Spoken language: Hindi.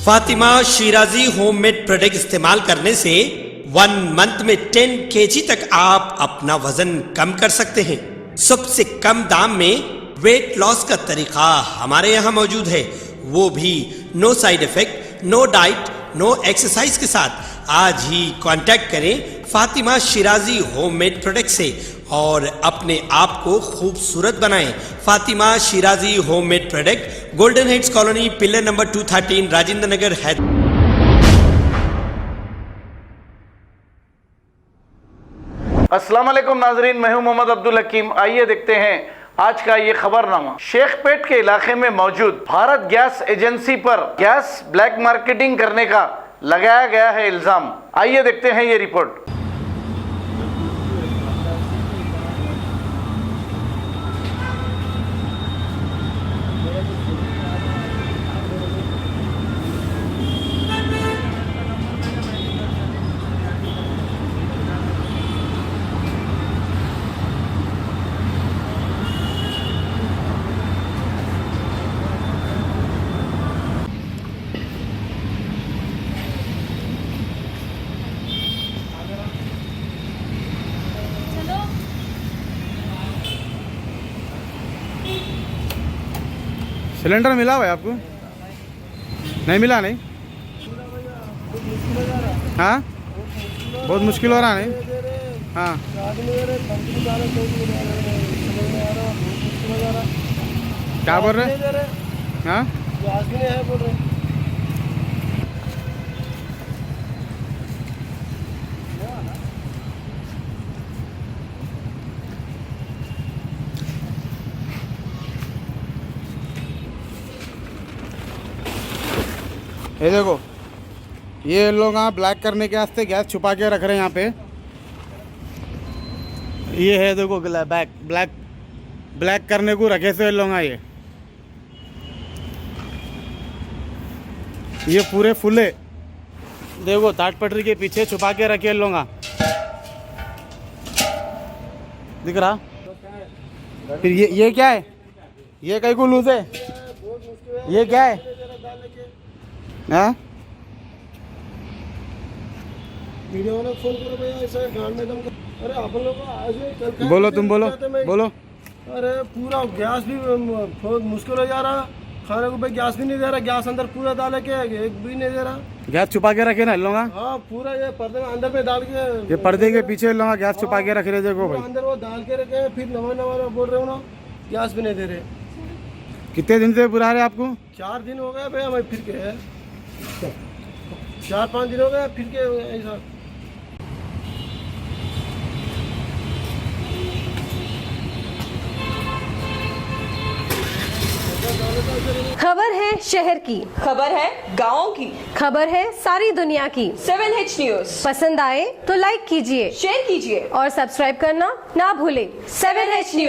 फातिमा शिराजी होममेड प्रोडक्ट इस्तेमाल करने से 1 मंथ में 10 kg तक आप अपना वजन कम कर सकते हैं। सबसे कम दाम में वेट लॉस का तरीका हमारे यहाँ मौजूद है, वो भी no side effect, no diet, no exercise के साथ। आज ही कांटेक्ट करें फातिमा शिराजी होममेड प्रोडक्ट से और अपने आप को खूबसूरत बनाएं। Fatima Shirazi homemade product, golden heads colony, pillar number 213, Rajendra Nagar, Hyderabad. अस्सलाम वालेकुम नाजरीन, मैं हूं मोहम्मद अब्दुल हकीम। आइए देखते हैं आज का ये खबरनामा। शेखपेट के इलाके में मौजूद भारत गैस एजेंसी पर गैस ब्लैक मार्केटिंग करने का लगाया गया है इल्जाम। आइए देखते हैं ये रिपोर्ट। सिलेंडर मिला हुआ है आपको? नहीं मिला? नहीं, हाँ बहुत मुश्किल हो रहा है। नहीं, हाँ क्या बोल रहे? हाँ ये देखो, ये लोग यहाँ ब्लैक करने के वास्ते गैस छुपा के रख रहे हैं यहाँ पे। ये है देखो ब्लैक करने को रखे से लोग ये पूरे फुले देखो ताट पटरी के पीछे छुपा के रखे लोग। दिख रहा? फिर ये क्या है? ये कहीं को लूज है? ये क्या है? हाँ वीडियो वाला फोन करो भैया, ऐसा गांड में दम। अरे अपन लोग आज बोलो, तुम बोलो। अरे पूरा गैस भी बहुत मुश्किल हो जा रहा, खाने को भाई गैस भी नहीं दे रहा, गैस अंदर पूरा डाले के एक भी नहीं दे रहा। गैस छुपा के रखे ना लोग। हाँ पूरा ये पर्दे में अंदर में डाल के, ये पर्दे के पीछे लोग गैस छुपा के रख रहे। देखो भाई अंदर वो डाल के रखे, फिर नवा बोल रहे हो ना गैस भी नहीं दे रहे। कितने दिन से बुला रहे आपको? 4 दिन हो गए भैया, मैं फिर के 4-5 दिन हो गए फिर के ऐसा। खबर है शहर की, खबर है गाँव की, खबर है सारी दुनिया की। 7H न्यूज पसंद आए तो लाइक कीजिए, शेयर कीजिए और सब्सक्राइब करना ना भूलें। 7H news.